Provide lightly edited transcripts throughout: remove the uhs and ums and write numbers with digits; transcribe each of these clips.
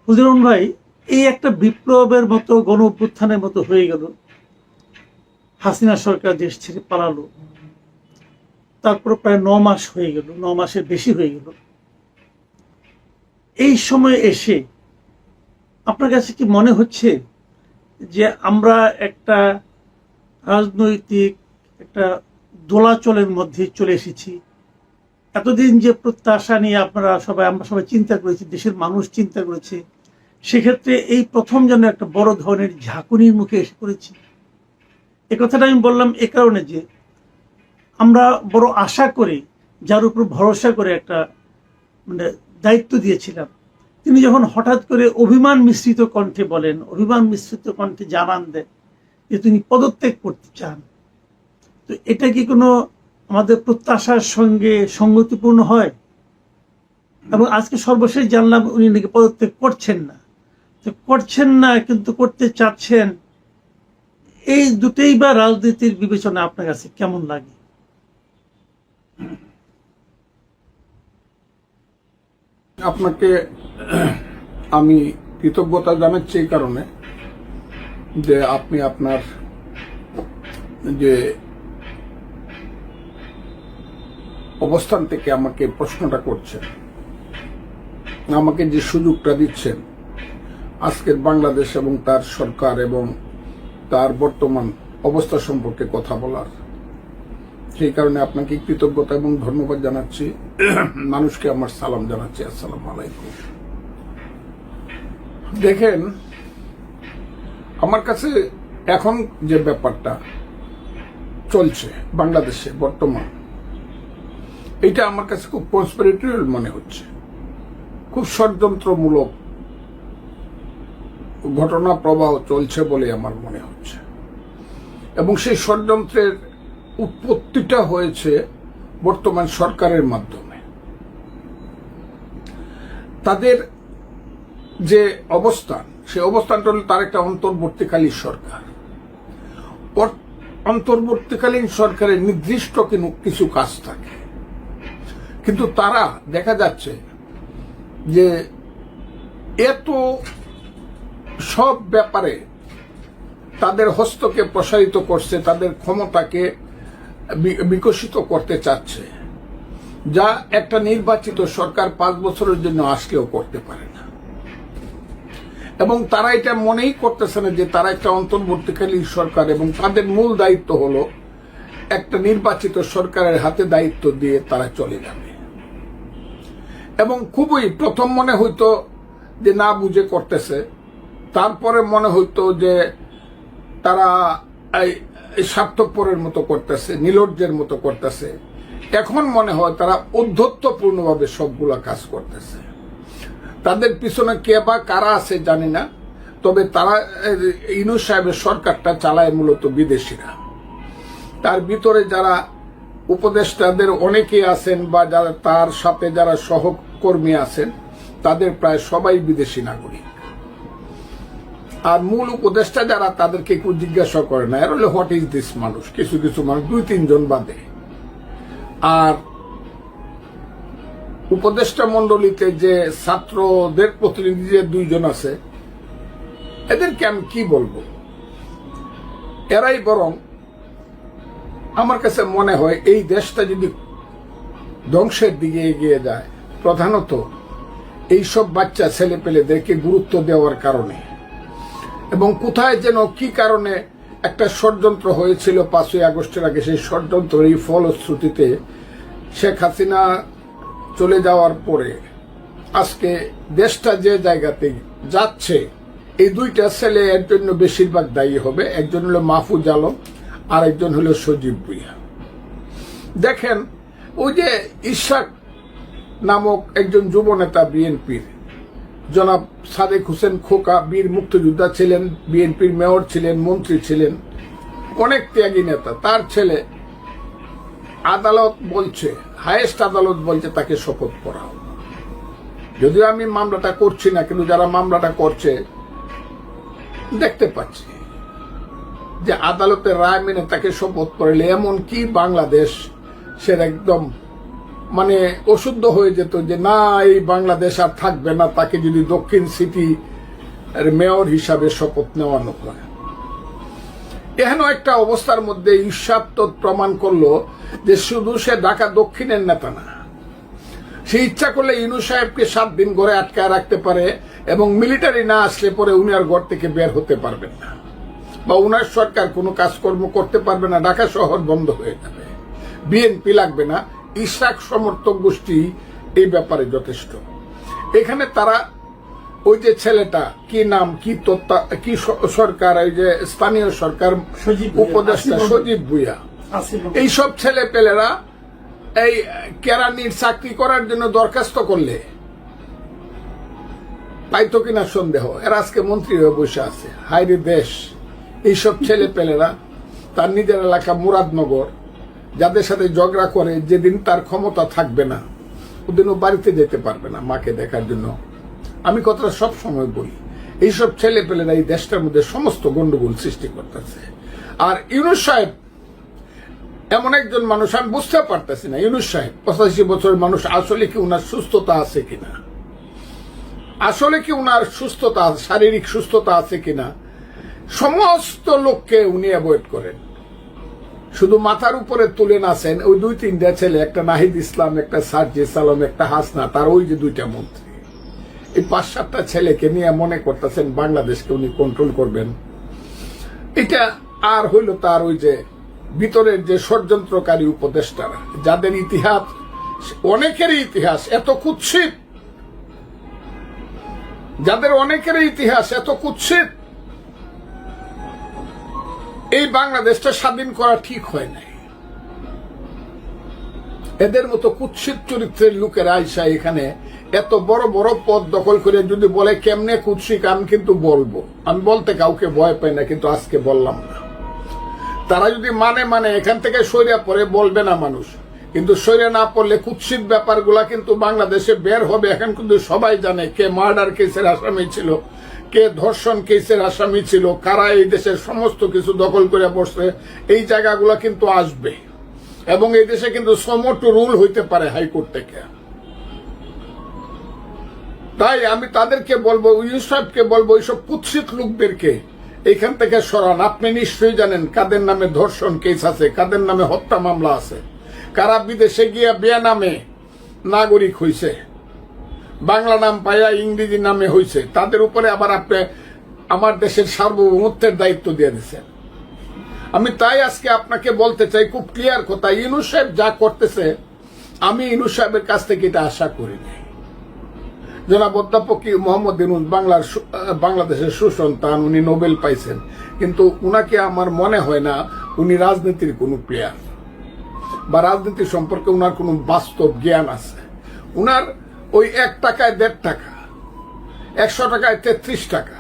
ফজলুর ভাই, এই একটা বিপ্লবের মতো গণ অভ্যুত্থানের মতো হয়ে গেল। হাসিনা সরকার দেশ ছেড়ে পালালো, তারপর প্রায় 9 মাস হয়ে গেল, 9 মাসের বেশি হয়ে গেল। এই সময় এসে আপনার কাছে কি মনে হচ্ছে যে আমরা একটা রাজনৈতিক একটা দোলাচলের মধ্যে চলে এসেছি? এতদিন যে প্রত্যাশা নিয়ে আমরা সবাই চিন্তা করেছি, দেশের মানুষ চিন্তা করেছে, সেক্ষেত্রে এই প্রথম যেন একটা বড় ধরনের ঝাঁকুনির মুখে এসে পড়েছি। এ কথাটা আমি বললাম এ কারণে যে আমরা বড় আশা করে, যার উপর ভরসা করে একটা দায়িত্ব দিয়েছিলাম, তিনি যখন হঠাৎ করে অভিমান মিশ্রিত কণ্ঠে বলেন, অভিমান মিশ্রিত কণ্ঠে জানান দেন যে তিনি পদত্যাগ করতে চান, তো এটা কি কোনো আমাদের প্রত্যাশার সঙ্গে সঙ্গতিপূর্ণ হয়? এবং আজকে সর্বশেষ জানলাম উনি নাকি পদত্যাগ করছেন না। তো করছেন না কিন্তু করতে চাচ্ছেন, এই দুটেই বা রাজনীতির বিবেচনা আপনার কাছে কেমন লাগে? আপনাকে আমি কৃতজ্ঞতা জানাচ্ছি এই কারণে যে আপনি আপনার যে অবস্থান থেকে আমাকে প্রশ্নটা করছেন, আমাকে যে সুযোগটা দিচ্ছেন আজকের বাংলাদেশ এবং তার সরকার এবং তার বর্তমান অবস্থা সম্পর্কে কথা বলার, সেই কারণে আপনাকে কৃতজ্ঞতা এবং ধন্যবাদ জানাচ্ছি। মানুষকে আমার সালাম জানাচ্ছি, আসসালামু আলাইকুম। দেখেন, আমার কাছে এখন যে ব্যাপারটা চলছে বাংলাদেশে বর্তমান, এটা আমার কাছে খুব কনস্পিরেটরিয়াল মনে হচ্ছে, খুব ষড়যন্ত্রমূলক ঘটনা প্রবাহ চলছে বলে আমার মনে হচ্ছে। এবং সেই ষড়যন্ত্রের উৎপত্তিটা হয়েছে বর্তমান সরকারের মাধ্যমে। তাদের যে অবস্থান, সেই অবস্থানটা হল তার একটা অন্তর্বর্তীকালীন সরকার। অন্তর্বর্তীকালীন সরকারের নির্দিষ্ট কিছু কাজ থাকে, কিন্তু তারা দেখা যাচ্ছে যে এত সব ব্যাপারে তাদের হস্তকে প্রসারিত করছে, তাদের ক্ষমতাকে বিকশিত করতে চাচ্ছে, যা একটা নির্বাচিত সরকার 5 বছরের জন্য আসলেও করতে পারে না। এবং তারা এটা মনেই করতেছে না যে তারা একটা অন্তর্বর্তীকালীন সরকার এবং তাদের মূল দায়িত্ব হলো একটা নির্বাচিত সরকারের হাতে দায়িত্ব দিয়ে তারা চলে যাবে। এবং খুবই প্রথম মনে হইতো যে না বুঝে করতেছে, তারপরে মনে হইতো যে তারা স্বার্থপরের মতো করতেছে, নির্লজ্জের মতো করতেছে। এখন মনে হয় তারা ঔদ্ধত্যপূর্ণভাবে সবগুলা কাজ করতেছে। তাদের পিছনে কে বা কারা আছে জানি না, তবে তারা ইউনূস সাহেবের সরকারটা চালায় মূলত বিদেশিরা। তার ভিতরে যারা উপদেষ্টাদের অনেকেই আছেন বা যারা তার সাথে যারা সহকর্মী আছেন, তাদের প্রায় সবাই বিদেশি নাগরিক। আর মূল উপদেষ্টা যারা, তাদেরকে কেউ জিজ্ঞাসা করে না, এর হলে হোয়াট ইজ দিস মানুষ, কিছু কিছু মানুষ 2-3 জন বাদে। আর উপদেষ্টা মন্ডলীতে যে ছাত্রদের প্রতিনিধি যে 2 জন আছে, এদেরকে আমি কি বলবো, এরাই বরং আমার কাছে মনে হয় এই দেশটা যদি ধ্বংসের দিকে এগিয়ে যায়, প্রধানত এইসব বাচ্চা ছেলে পেলেদেরকে গুরুত্ব দেওয়ার কারণে। এবং কোথায় যেন কি কারণে একটা ষড়যন্ত্র হয়েছিল 5ই আগস্টের আগে, সেই ষড়যন্ত্রের ফলশ্রুতিতে শেখ হাসিনা চলে যাওয়ার পরে আজকে দেশটা যে জায়গাতে যাচ্ছে, এই 2টা ছেলে এর জন্য বেশিরভাগ দায়ী হবে। একজন হলো মাহফুজ আলম, আর একজন হলো সজীব ভুঁইয়া। দেখেন, ওই যে ইশাক নামক একজন যুব নেতা বিএনপির, জনাব সাদেক হোসেন খোকা, বীর মুক্তিযোদ্ধা ছিলেন, বিএনপির মেয়র ছিলেন, মন্ত্রী ছিলেন, অনেক ত্যাগী নেতা, তার ছেলে আদালত বলছে, হাইয়েস্ট আদালত বলছে তাকে শপথ পড়াও। যদিও আমি মামলাটা করছি না, কিন্তু যারা মামলাটা করছে দেখতে পাচ্ছি যে আদালতের রায় মেনে তাকে শপথ পড়ালে এমন কি বাংলাদেশ সে একদম মানে অশুদ্ধ হয়ে যেত যে না এই বাংলাদেশ আর থাকবে না, তাকে যদি দক্ষিণ সিটি মেয়র হিসাবে শপথ নেওয়ানো হয়। এহেন একটা অবস্থার মধ্যে ঈর্ষাদ প্রমাণ করলো যে শুধু সে ঢাকা দক্ষিণের নেতা না, সে ইচ্ছা করলে ইউনূস সাহেবকে 7 দিন ঘরে আটকায় রাখতে পারে এবং মিলিটারি না আসলে পরে উনি আর ঘর থেকে বের হতে পারবেন না, বা উনার সরকার কোনো কাজকর্ম করতে পারবে না, ঢাকা শহর বন্ধ হয়ে যাবে, বিএনপি লাগবে না। ইশরাক সমর্থক গোষ্ঠী এই ব্যাপারে যথেষ্ট। এখানে তারা ওই যে ছেলেটা কি নাম কি সরকার, ওই যে স্থানীয় সরকার উপদেষ্টা সজীব ভুইয়া, এইসব ছেলে পেলেরা এই কেরানির চাকরি করার জন্য দরখাস্ত করলে পাইতো কিনা সন্দেহ। এরা আজকে মন্ত্রী হয়ে বসে আছে। হায়রে দেশ! এইসব ছেলে পেলেরা তার নিজের এলাকা মুরাদনগর, যাদের সাথে ঝগড়া করে, যেদিন তার ক্ষমতা থাকবে না ওদিন ও বাড়িতে যেতে পারবে না মাকে দেখার জন্য। আমি কথাটা সব সময় বলি, এইসব ছেলে পেলেরা এই দেশটার মধ্যে সমস্ত গন্ডগোল সৃষ্টি করতেছে। আর ইউনূস সাহেব এমন একজন মানুষ, আমি বুঝতে পারতেছি না ইউনূস সাহেব 85 বছরের মানুষ, আসলে কি উনার সুস্থতা আছে কিনা, আসলে কি উনার সুস্থতা, শারীরিক সুস্থতা আছে কিনা। সমস্ত লোককে উনি অ্যাভয়েড করেন, শুধু মাথার উপরে তুলে নাচেন ওই 2-3টা ছেলে, একটা নাহিদ ইসলাম, একটা সার্জিস আলম, একটা হাসনা, তার ওই যে 2টা মন্ত্রী, এই 5-7টা ছেলেকে নিয়ে মনে করতেছেন বাংলাদেশকে উনি কন্ট্রোল করবেন। এটা আর হইল তার ওই যে ভিতরের যে ষড়যন্ত্রকারী উপদেষ্টারা, যাদের ইতিহাস, অনেকেরই ইতিহাস এত কুৎসিত, যাদের অনেকেরই ইতিহাস এত কুৎসিত, এই বাংলাদেশটা স্বাধীন করা ঠিক হয় নাই। এদের মতো কুৎসিত চরিত্রের লোকেরা আইসা এখানে এত বড় বড় পদ দখল করে যদি বলে কেমনে কুৎসিত, আমি কিন্তু বলবো, আমি বলতে কাউকে ভয় পাই না, কিন্তু আজকে বললাম না। তারা যদি মানে এখান থেকে সরিয়া পড়ে বলবে না মানুষ, কিন্তু সরিয়া না পড়লে কুৎসিত ব্যাপারগুলা কিন্তু বাংলাদেশে বের হবে। এখন কিন্তু সবাই জানে কে মার্ডার কেসের আসামি ছিল, কে ধর্ষণ কেসের আসামি ছিল, কারা এই দেশের সমস্ত কিছু দখল করে বসছে। এই জায়গাগুলো কিন্তু আসবে এবং এই দেশে কিন্তু সমটু রুল হইতে পারে হাইকোর্ট থেকে। তাই আমি তাদেরকে বলবো, ইউনূস সাহেবকে বলবো, এইসব কুৎসিত লোকদেরকে এখান থেকে সরান। আপনি নিশ্চয়ই জানেন কাদের নামে ধর্ষণ কেস আছে, কাদের নামে হত্যা মামলা আছে, কারা বিদেশে গিয়া বিয়া নামে নাগরিক হইছে, বাংলা নাম পাইয়া ইংরেজি নামে হইছে, তাদের উপরে আবার আপনি আমার দেশের সার্বভৌমত্বের দায়িত্ব দিয়ে দিচ্ছেন। আমি তাই আজকে আপনাকে বলতে চাই খুব ক্লিয়ার কথা, ইউনূস সাহেব যা করতেছে আমি ইউনূস সাহেবের কাছ থেকে এটা আশা করিনি। জনাব অধ্যাপক মোহাম্মদ ইউনূস বাংলাদেশের সুসন্তান, উনি নোবেল পাইছেন, কিন্তু উনাকে আমার মনে হয় না উনি রাজনীতির কোনো প্লেয়ার বা রাজনীতি সম্পর্কে উনার কোনো বাস্তব জ্ঞান আছে। উনার ওই 1 টাকায় 1.5 টাকা, 100 টাকায় 33 টাকা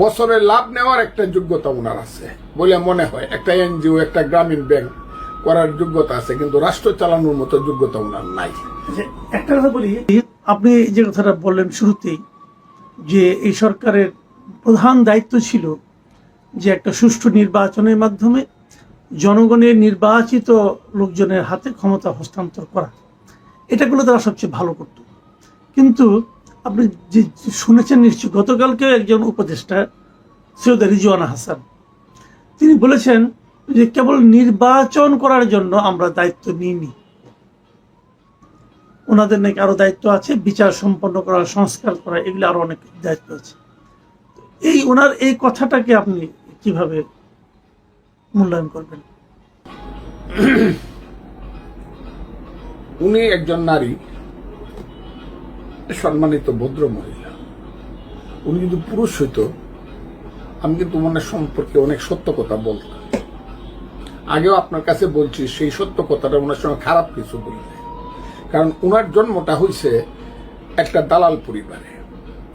বছরে লাভ নেওয়ার একটা যোগ্যতা উনার আছে বলে মনে হয়। একটা এনজিও, একটা গ্রামীণ ব্যাংক করার যোগ্যতা আছে, কিন্তু রাষ্ট্র চালানোর মতো যোগ্যতা উনার নাই। একটা কথা বলি, আপনি যে কথাটা বললেন শুরুতেই, যে এই সরকারের প্রধান দায়িত্ব ছিল যে একটা সুষ্ঠু নির্বাচনের মাধ্যমে জনগণের নির্বাচিত লোকজনের হাতে ক্ষমতা হস্তান্তর করা, এটাগুলো তারা সবচেয়ে ভালো করত। কিন্তু আপনি যে শুনেছেন নিশ্চয়ই, গতকালকে একজন উপদেষ্টা সৈয়দা রিজওয়ানা হাসান, তিনি বলেছেন যে কেবল নির্বাচন করার জন্য আমরা দায়িত্ব নিইনি, ওনাদের নাকি আরো দায়িত্ব আছে, বিচার সম্পন্ন করা, সংস্কার করা, এগুলো আরো অনেক দায়িত্ব আছে। এই ওনার এই কথাটাকে আপনি কিভাবে মূল্যায়ন করবেন? উনি একজন নারী, সম্মানিত ভদ্র মহিলা। উনি যদি পুরুষ হইতো, আমি কিন্তু ওনার সম্পর্কে অনেক সত্য কথা বলতাম। আগেও আপনার কাছে বলছি, সেই সত্য কথাটা ওনার সঙ্গে খারাপ কিছু বলি না। কারণ ওনার জন্মটা হয়েছে একটা দালাল পরিবারে,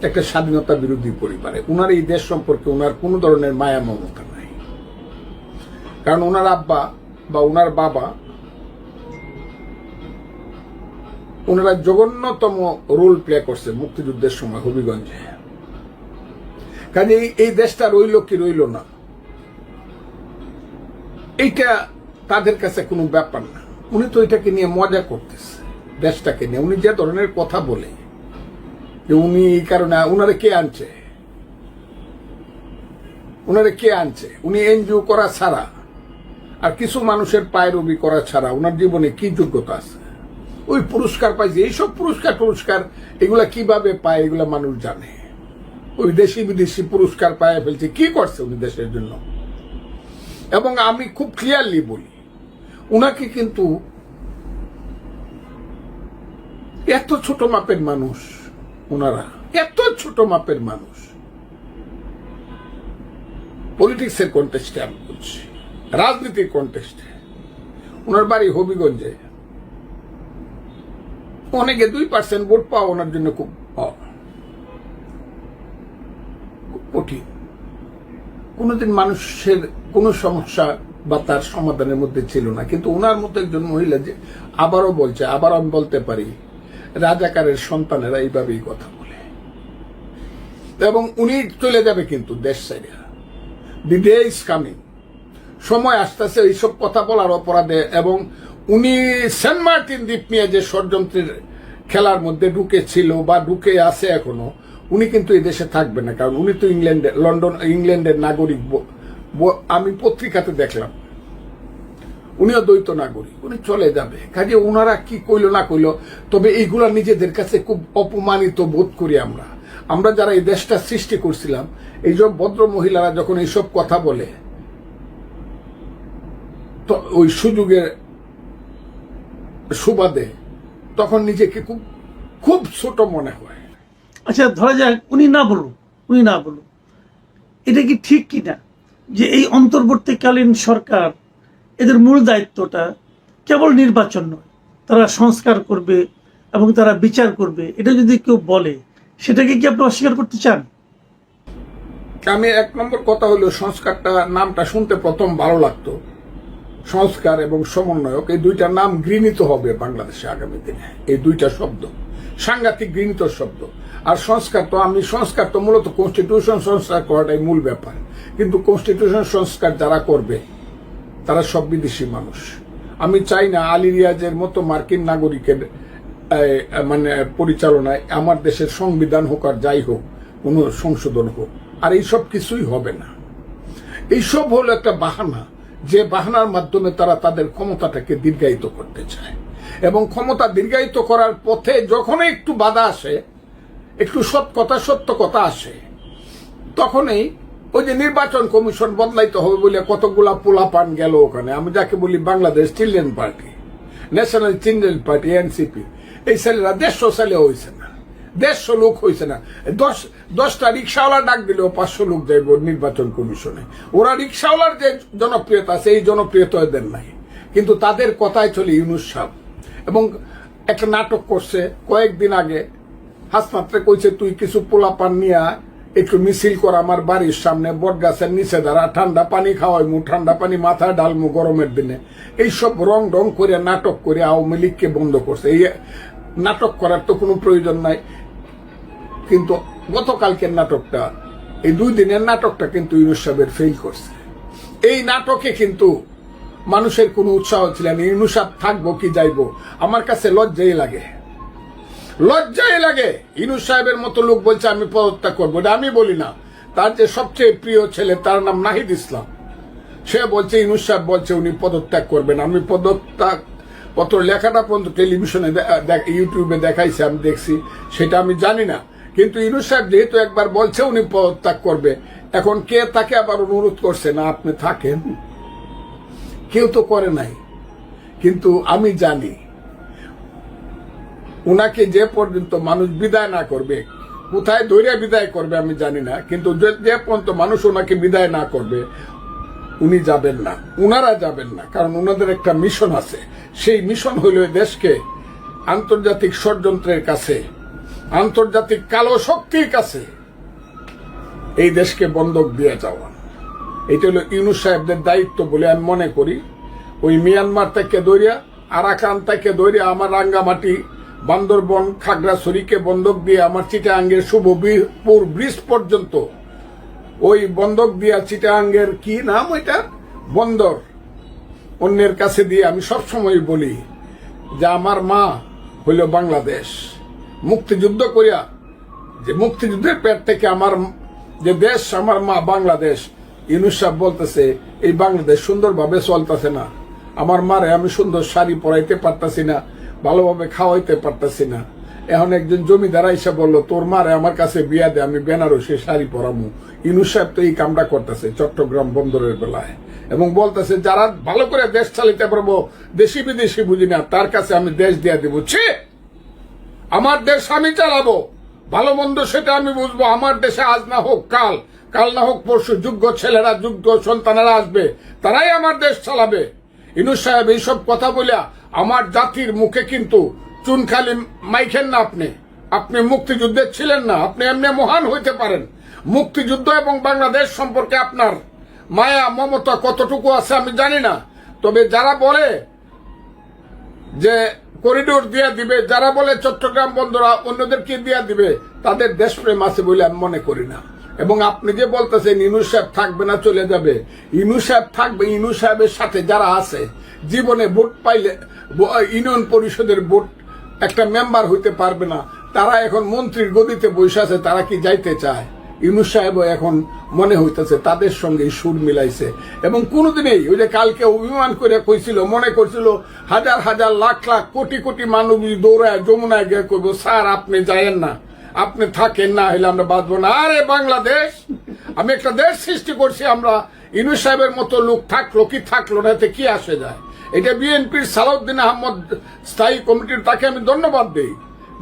একটা স্বাধীনতা বিরোধী পরিবারে। ওনার এই দেশ সম্পর্কে ওনার কোন ধরনের মায়া মমতা নাই। কারণ ওনার আব্বা বা ওনার বাবা, ওনারা জঘন্যতম রোল প্লে করছে মুক্তিযুদ্ধের সময় হবিগঞ্জে। কাজে এই দেশটা রইল কি রইল না, এইটা তাদের কাছে কোনো ব্যাপার না। উনি তো এটাকে নিয়ে মজা করতেছে। দেশটাকে নিয়ে। উনি যে ধরনের কথা বলে যে উনি এই কারণে উনারে কে আনছে, উনি এনজিও করা ছাড়া আর কিছু মানুষের পায়রবি করা ছাড়া উনার জীবনে কি যোগ্যতা আছে? ওই পুরস্কার পাইছে, এইসব পুরস্কার এগুলা কিভাবে পায় এগুলা মানুষ জানে। ওই দেশি বিদেশি পুরস্কার পায় ফেলছে, কি করছে উনি দেশের জন্য? এবং আমি খুব ক্লিয়ারলি বলি, উনাকে কিন্তু এত ছোট মাপের মানুষ, ওনারা এত ছোট মাপের মানুষ। পলিটিক্সের কন্টেস্টে আমি বলছি, রাজনীতির কন্টেস্টে। ওনার বাড়ি হবিগঞ্জে, অনেকে 2% ভোট পাওয়া ওনার জন্য খুব কঠিন। কোনোদিন মানুষের কোনো সমস্যা বা তার সমাধানের মধ্যে ছিল না, কিন্তু ওনার মতো একজন মহিলা যে আবারও বলছে, আবার আমি বলতে পারি, রাজাকারের সন্তানেরা এইভাবেই কথা বলে। এবং উনি চলে যাবে কিন্তু দেশ ছেড়ে। দি ডে ইজ কামিং, সময় আসতেছে এইসব কথা বলার অপরাধে। এবং উনি সেন্ট মার্টিন দ্বীপ নিয়ে যে ষড়যন্ত্রের খেলার মধ্যে ঢুকেছিল বা ঢুকে আছে এখনো, উনি কিন্তু এই দেশে থাকবে না, কারণ উনি তো ইংল্যান্ডের নাগরিক। আমি পত্রিকাতে দেখলাম উনিও দ্বৈত নাগরিক, উনি চলে যাবে। কাজে ওনারা কি কইলো না কইলো, তবে এইগুলা নিজেদের কাছে খুব অপমানিত বোধ করি আমরা যারা এই দেশটা সৃষ্টি করছিলাম। এইসব ভদ্র মহিলারা যখন এইসব কথা বলে, তো ওই সুযোগের সুবাদে তখন নিজেকে খুব খুব ছোট মনে হয়। আচ্ছা, ধরা যাক উনি না বলুন, এটা কি ঠিক কিনা যে এই অন্তর্বর্তীকালীন সরকার এদের মূল দায়িত্বটা কেবল নির্বাচন নয়, তারা সংস্কার করবে এবং তারা বিচার করবে, এটা যদি কেউ বলে সেটাকে কি আপনি অস্বীকার করতে চান? আমি এক নম্বর কথা হলো, সংস্কারটা নামটা শুনতে প্রথম ভালো লাগতো। সংস্কার এবং সমন্বয়ক, এই দুইটা নাম ঘৃণিত হবে বাংলাদেশে আগামী দিনে। এই দুইটা শব্দ সাংঘাতিক ঘৃণিত শব্দ। আর সংস্কার তো মূলত কনস্টিটিউশন সংস্কার করাটাই মূল ব্যাপার। কিন্তু কনস্টিটিউশন সংস্কার যারা করবে তারা সব বিদেশি মানুষ। আমি চাই না আলী রিয়াজের মতো মার্কিন নাগরিকের মানে পরিচালনায় আমার দেশের সংবিধান হোক আর যাই হোক কোনো সংশোধন হোক। আর এইসব কিছুই হবে না। এইসব হলো একটা বাহানা, যে বাহানার মাধ্যমে তারা তাদের ক্ষমতাটাকে দীর্ঘায়িত করতে চায়। এবং ক্ষমতা দীর্ঘায়িত করার পথে যখন একটু বাধা আসে, একটু সত্য কথা আসে, তখনই ওই যে নির্বাচন কমিশন বদলাইতে হবে বলে কতগুলা পোলাপান গেল ওখানে। আমি যাকে বলি Bangladesh children party, national children party, NCP, এই ছেলেরা 150 ছেলে হয়েছে না, 150 লোক হয়েছে না। 10টা রিক্সাওয়ালা ডাক দিলেও 500 লোক যাইব নির্বাচন কমিশনে। ওরা রিক্সাওয়ালার যে জনপ্রিয়তা আছে, এই জনপ্রিয়তা এদের নাই। কিন্তু তাদের কথায় চলে ইউনূস সাহেব। এবং একটা নাটক করছে কয়েকদিন আগে, হাসপাতালে কইছে তুই কিছু পোলাপান নিয়ে একটু মিছিল কর আমার বাড়ির সামনে, বট গাছের নিচে দাঁড়া, ঠান্ডা পানি খাওয়াইমু, ঠান্ডা পানি মাথায় ঢালমু গরমের দিনে। এইসব রং ঢং করে নাটক করে আওয়ামী লীগকে বন্ধ করছে। এই নাটক করার তো কোনো প্রয়োজন নাই। কিন্তু গতকালকের নাটকটা, এই 2 দিনের নাটকটা কিন্তু ইউনূস সাহেবের ফেল করছে। এই নাটকে কিন্তু মানুষের কোনো উৎসাহ ছিল না। ইউনূস সাহেব থাকবো কি যাইবো, আমার কাছে লজ্জাই লাগে। ইউনূস সাহেবের মতো লোক বলছে আমি পদত্যাগ করবো, এটা আমি বলি না। তার যে সবচেয়ে প্রিয় ছেলে, তার নাম নাহিদ ইসলাম, সে বলছে ইউনূস সাহেব বলছে উনি পদত্যাগ করবেন। আমি পদত্যাগ পত্র লেখাটা পর্যন্ত টেলিভিশনে ইউটিউবে দেখাইছে, আমি দেখছি, সেটা আমি জানি না। কিন্তু ইউনূস সাহেব যেহেতু একবার বলছে উনি পদত্যাগ করবে, এখন কে তাকে আবার অনুরোধ করছে না আপনি থাকেন? কেউ তো করে নাই। কিন্তু আমি জানি উনাকে যে পর্যন্ত মানুষ বিদায় না করবে, কোথায় ধৈর্য বিদায় করবে আমি জানি না, কিন্তু যে পর্যন্ত মানুষ ওনাকে বিদায় না করবে উনি যাবেন না, উনারা যাবেন না। কারণ ওনাদের একটা মিশন আছে। সেই মিশন হইল দেশকে আন্তর্জাতিক ষড়যন্ত্রের কাছে, আন্তর্জাতিক কালো শক্তির কাছে এই দেশকে বন্ধক দিয়ে যাওয়া। এটা হলো ইউনূস সাহেবদের দায়িত্ব বলে আমি মনে করি। ওই মিয়ানমার থেকে দৌড়িয়া, আরাকান থেকে দৌড়িয়া আমার রাঙ্গামাটি, বান্দরবন, খাগড়াছড়িকে বন্ধক দিয়ে আমার চিটাগাঙ্গের শুভপুর ব্রিজ পর্যন্ত, ওই বন্ধক দিয়া চিটাগাঙ্গের কি নাম ওইটা, বন্দর, অন্যের কাছে দিয়ে আমি সবসময় বলি যে আমার মা হইল বাংলাদেশ। মুক্তিযুদ্ধ করিয়া যে মুক্তিযুদ্ধের পেট থেকে আমার যে দেশ, আমার মা বাংলাদেশ, ইউনূস সাহেব বলতেছে এই বাংলাদেশ সুন্দরভাবে চলতেছে না, আমার মারে আমি সুন্দর শাড়ি পরাইতে পারতাছি না, ভালোভাবে খাওয়াইতে পারতাছি না। এখন একজন জমিদার আইসা বললো তোর মারে আমার কাছে বিয়া দে, আমি বেনারসে শাড়ি পরামু। ইউনূস সাহেব তো এই কামটা করতেছে চট্টগ্রাম বন্দরের বেলায়, এবং বলতেছে যারা ভালো করে দেশ চালাইতে পারবো, দেশি বিদেশি বুঝি না, তার কাছে আমি দেশ দিয়া দিব। আমার দেশ আমি চালাবো, ভালো মন্দ সেটা আমি বুঝবো। আমার দেশে আজ না হোক কাল, কাল না হোক পরশু যোগ্য ছেলেরা, যোগ্য সন্তানেরা আসবে, তারাই আমার দেশ চালাবে। ইউনূস সাহেব এইসব কথা বলিয়া আমার জাতির মুখে কিন্তু চুনখালি মাইখেন না। আপনি মুক্তিযুদ্ধের ছিলেন না, আপনি এমনি মহান হইতে পারেন। মুক্তিযুদ্ধ এবং বাংলাদেশ সম্পর্কে আপনার মায়া মমতা কতটুকু আছে আমি জানি না, তবে যারা বলে যে করিডোর দিয়ে দিবে, যারা বলে চট্টগ্রাম বন্দর অন্যদেরকে দিয়ে দিবে, তাদের দেশপ্রেম আছে বলে আমি মনে করি না। এবং আপনি যে বলতেছেন ইউনূস সাহেব থাকবে না, চলে যাবে, ইউনূস সাহেব থাকবে। ইউনূস সাহেবের সাথে যারা আছে, জীবনে ভোট পাইলে ইউনিয়ন পরিষদের ভোট একটা মেম্বার হইতে পারবে না, তারা এখন মন্ত্রীর গদিতে বসে আছে, তারা কি যাইতে চায়? ইউনূস সাহেবও এখন মনে হইতেছে তাদের সঙ্গে সুর মিলাইছে। এবং কোনোদিনই ওই যে কালকে অভিমান করে কইছিল, মনে করছিল হাজার হাজার লাখ লাখ কোটি কোটি মানুষ দৌড়ায় যমুনায় গিয়ে কইব স্যার আপনি যায়েন না, আপনি থাকেন না, হলে আমরা বাঁচবো না। আরে বাংলাদেশ, আমি একটা দেশ সৃষ্টি করছি, আমরা ইউনূস সাহেবের মতো লোক থাকলো কি থাকলো না, এতে কি আসে যায়? এটা বিএনপির সালাউদ্দিন আহমদ স্থায়ী কমিটির, তাকে আমি ধন্যবাদ দিই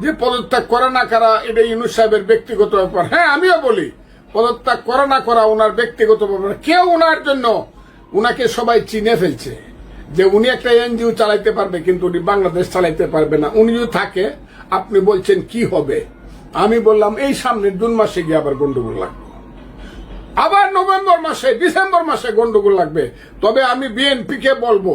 যে পদত্যাগ করা না করা এটা ইউনূস সাহেবের ব্যক্তিগত ব্যাপার। হ্যাঁ, আমিও বলি পদত্যাগ করা না করা ওনার ব্যক্তিগত ব্যাপার। কেউ ওনার জন্য, উনাকে সবাই চিনে ফেলছে যে উনি একটা এনজিও চালাইতে পারবে, কিন্তু উনি বাংলাদেশ চালাইতে পারবে না। উনি যদি থাকে, আপনি বলছেন কি হবে? আমি বললাম এই সামনের জুন মাসে গিয়ে আবার গন্ডগোল লাগবে, আবার নভেম্বর মাসে, ডিসেম্বর মাসে গন্ডগোল লাগবে। তবে আমি বিএনপি কে বলবো,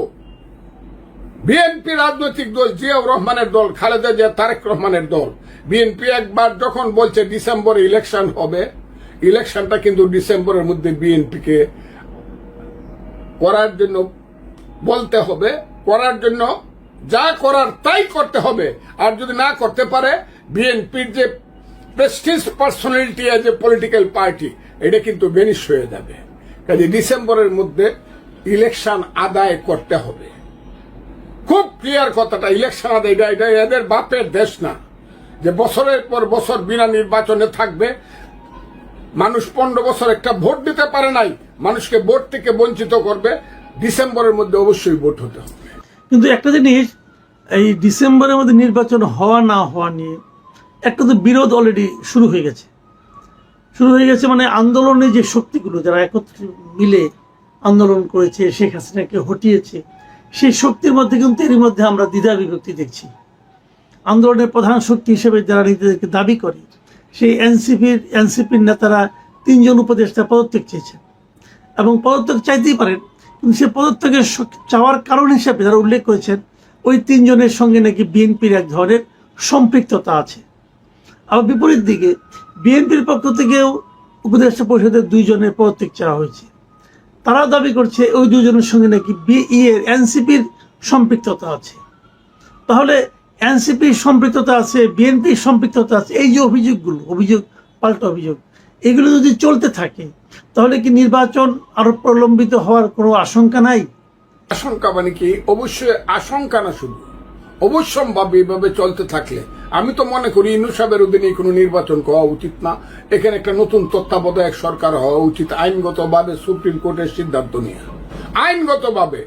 বিএনপি রাজনৈতিক দল, জিয়াউর রহমানের দল, খালেদা জিয়া, তারেক রহমানের দল। বিএনপি একবার যখন বলছে ডিসেম্বরে ইলেকশন হবে, ইলেকশনটা কিন্তু ডিসেম্বরের মধ্যে বিএনপি কে করার জন্য বলতে হবে, করার জন্য যা করার তাই করতে হবে। আর যদি না করতে পারে, বিএনপির যে Prestige personality as a political party, এটা কিন্তু বেনিশ হয়ে যাবে। কাজে ডিসেম্বরের মধ্যে ইলেকশন আদায় করতে হবে। খুব ক্লিয়ার কথাটা, ইলেকশন আদায়, এটা এদের বাপের দেশ না যে বছরের পর বছর বিনা নির্বাচনে থাকবে। মানুষ 15 বছর একটা ভোট দিতে পারে নাই, মানুষকে ভোট থেকে বঞ্চিত করবে। ডিসেম্বরের মধ্যে অবশ্যই ভোট হতে হবে। কিন্তু একটা জিনিস, এই ডিসেম্বরের মধ্যে নির্বাচন হওয়া না হওয়া নিয়ে একটা তো বিরোধ অলরেডি শুরু হয়ে গেছে। মানে আন্দোলনের যে শক্তিগুলো, যারা একত্রে মিলে আন্দোলন করেছে, শেখ হাসিনাকে হটিয়েছে, সেই শক্তির মধ্যে কিন্তু এরই মধ্যে আমরা দ্বিধা বিভক্তি দেখছি। আন্দোলনের প্রধান শক্তি হিসেবে যারা নিজেদেরকে দাবি করে, সেই এনসিপির নেতারা 3 জন উপদেষ্টা পদত্যাগ চেয়েছেন, এবং পদত্যাগ চাইতেই পারেন, কিন্তু সে পদত্যাগের চাওয়ার কারণ হিসেবে যারা উল্লেখ করেছেন, ওই 3 জনের সঙ্গে নাকি বিএনপির এক ধরনের সম্পৃক্ততা আছে। আবার বিপরীত দিকে বিএনপির পক্ষ থেকেও উপদেষ্টা পরিষদের 2 জনের পদত্যাগ চাওয়া হয়েছে। তারাও দাবি করছে ওই 2 জনের সঙ্গে নাকি এনসিপির সম্পৃক্ততা আছে। তাহলে এনসিপির সম্পৃক্ততা আছে, বিএনপির সম্পৃক্ততা আছে, এই যে অভিযোগ পাল্টা অভিযোগ, এগুলো যদি চলতে থাকে, তাহলে কি নির্বাচন আরো প্রলম্বিত হওয়ার কোনো আশঙ্কা নাই? আশঙ্কা মানে কি? অবশ্যই আশঙ্কা না, শুধু অবশ্যম্ভাবী এভাবে চলতে থাকলে আমি তো মনে করি ইউনূস সাহেবের অধীনে কোনো নির্বাচন হওয়া উচিত না। এখানে একটা নতুন তত্ত্বাবধায়ক সরকার হওয়া উচিত, আইনগতভাবে সুপ্রিম কোর্টের সিদ্ধান্ত নিয়ে, আইনগতভাবে,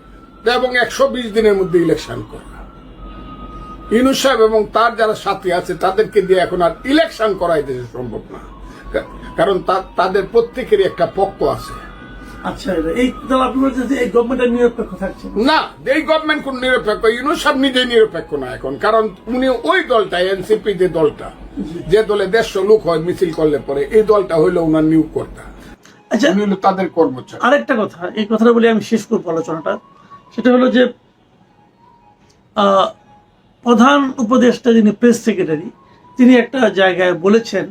এবং 120 দিনের মধ্যে ইলেকশন করা। ইউনূস সাহেব এবং তার যারা সাথী আছে তাদেরকে দিয়ে এখন আর ইলেকশন করাই দেশে সম্ভব না, কারণ তাদের প্রত্যেকেরই একটা পক্ষ আছে। আচ্ছা, এই আপনি বলছেন যে এই গভর্নমেন্টের নিরপেক্ষ থাকছে না, এই গভর্নমেন্ট কোন নিরপেক্ষ? ইউনূস সাহেব নিজেই নিরপেক্ষ না এখন, কারণ উনি ওই দলটা, এনসিপি যে দলটা, যে দলে 150 লোক হয় মিছিল করলে পরে, এই দলটা হইলো ওনার নিয়োগ কর্তা। আচ্ছা, তাদের কর্মচারী। আরেকটা কথা, এই কথাটা বলে আমি শেষ করবো আলোচনাটা, সেটা হলো যে প্রধান উপদেষ্টা যিনি প্রেস সেক্রেটারি, তিনি একটা জায়গায় বলেছেন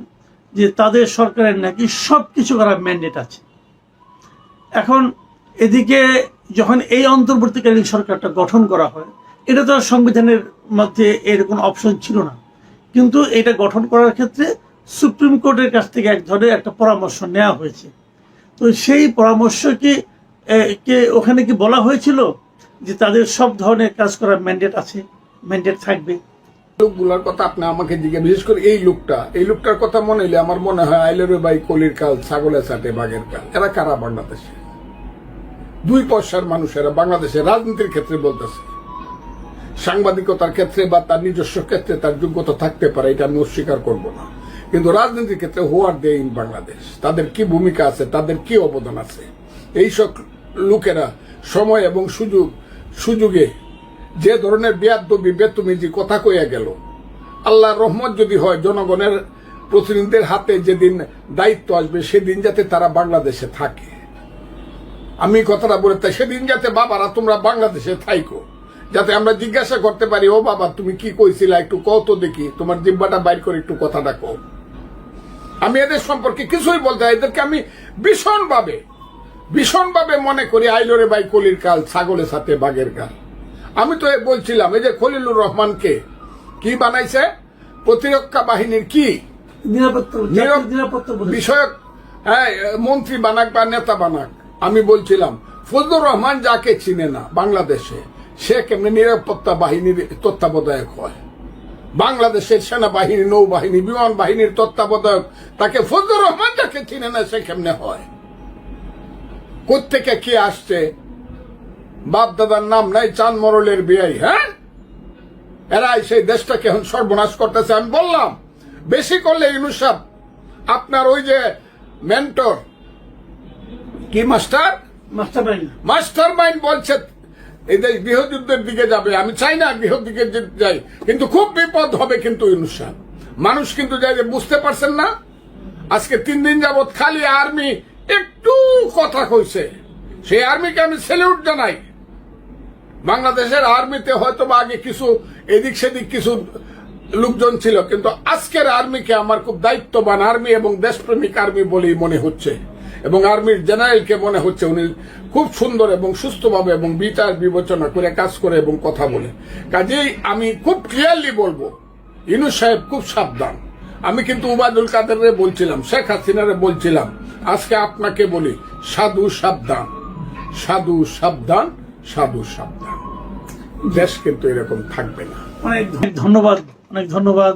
যে তাদের সরকারের নাকি সবকিছু করার ম্যান্ডেট আছে। এখন এদিকে যখন এই অন্তর্বর্তীকালীন সরকারটা গঠন করা হয়, এটা তো আর সংবিধানের মধ্যে এর কোনো অপশন ছিল না, কিন্তু এটা গঠন করার ক্ষেত্রে সুপ্রিম কোর্টের কাছ থেকে এক ধরনের একটা পরামর্শ নেওয়া হয়েছে। তো সেই পরামর্শ কে ওখানে কি বলা হয়েছিল যে তাদের সব ধরনের কাজ করার ম্যান্ডেট আছে, ম্যান্ডেট থাকবে? লোকগুলোর কথা আপনি আমাকে জিজ্ঞেস, বিশেষ করে এই লোকটার কথা মনে হইলে আমার মনে হয় আইলের বাই কলির কাল, ছাগলের সাথে বাঘের কাল। এরা কারা বাংলাদেশে? 2 পয়সার মানুষেরা বাংলাদেশের রাজনীতির ক্ষেত্রে বলতেছে, সাংবাদিকতার ক্ষেত্রে বা তার নিজস্ব ক্ষেত্রে তার যোগ্যতা থাকতে পারে, এটা আমি অস্বীকার করব না, কিন্তু রাজনীতির ক্ষেত্রে হোয়ার দে ইন বাংলাদেশ, তাদের কি ভূমিকা আছে, তাদের কি অবদান আছে, এইসব লোকেরা সময় এবং সুযোগে যে ধরনের বেয়াদবি বেতুমিজি কথা কইয়া গেল, আল্লাহর রহমত যদি হয় জনগণের প্রতিনিধিদের হাতে যেদিন দায়িত্ব আসবে সেদিন যাতে তারা বাংলাদেশে থাকে। আমি কথাটা বলে তাই, সেদিন যাতে বাবারা তোমরা বাংলাদেশে থাইকো, যাতে আমরা জিজ্ঞাসা করতে পারি, ও বাবা তুমি কি কইছিলা, একটু কত দেখি, তোমার জিব্বাটা বাইর করে একটু কথাটা কও। আমি এদের সম্পর্কে কিছুই বলতে, এদেরকে আমি ভীষণভাবে মনে করি আইলরে বাই কলির কাল, ছাগলের সাথে বাঘের কাল। আমি তো বলছিলাম, এই যে খলিলুর রহমানকে কি বানাইছে, প্রতিরক্ষা বাহিনীর কি নিরাপত্তা বিষয়ক মন্ত্রী বানাক বা নেতা বানাক। আমি বলছিলাম ফজলুর রহমান যাকে চিনে না বাংলাদেশে, সে কেমনে নিরাপত্তা বাহিনীর তত্ত্বাবধায়ক হয়? বাংলাদেশের সেনাবাহিনী, নৌবাহিনী, বিমান বাহিনীর তত্ত্বাবধায়ক তাকে ফজলুর রহমান যাকে চিনে না, সে কেমনে হয়? কোত্থেকে কে আসছে? বাপ দাদার নাম নাই, চাঁদ মরলের বিয়াই। হ্যাঁ, এরাই সেই দেশটাকে এখন সর্বনাশ করতেছে। আমি বললাম বেশি করলে ইউনূস সাহেব আপনার ওই যে মেন্টর কি মাস্টার মাইন্ড বলছে এই দেশ গৃহযুদ্ধের দিকে যাবে। আমি চাই না গৃহযুদ্ধের দিকে যাই, কিন্তু খুব বিপদ হবে। কিন্তু ইউনূস সাহেব, মানুষ কিন্তু যাই বুঝতে পারছেন না। আজকে 3 দিন যাবৎ খালি আর্মি একটু কথা কইছে, সেই আর্মিকে আমি স্যালিউট জানাই। বাংলাদেশের আর্মিতে হয়তো বা আগে কিছু এদিক সেদিক কিছু লোকজন ছিল, কিন্তু আজকের আর্মিকে আমার খুব দায়িত্ববান আর্মি এবং দেশপ্রেমিক আর্মি বলেই মনে হচ্ছে, এবং আর্মির জেনারেলকে মনে হচ্ছে উনি খুব সুন্দর এবং সুস্থভাবে এবং বিচার বিবেচনা করে কাজ করে এবং কথা বলে। কাজেই আমি খুব ক্লিয়ারলি বলবো, ইউনূস সাহেব খুব সাবধান। আমি কিন্তু উবায়দুল কাদেরে বলছিলাম, শেখ হাসিনারে বলছিলাম, আজকে আপনাকে বলি সাধু সাবধান, সাধু সাবধান, সাধু সাবধান। দেশ কিন্তু এরকম থাকবে না। অনেক ধন্যবাদ, অনেক ধন্যবাদ।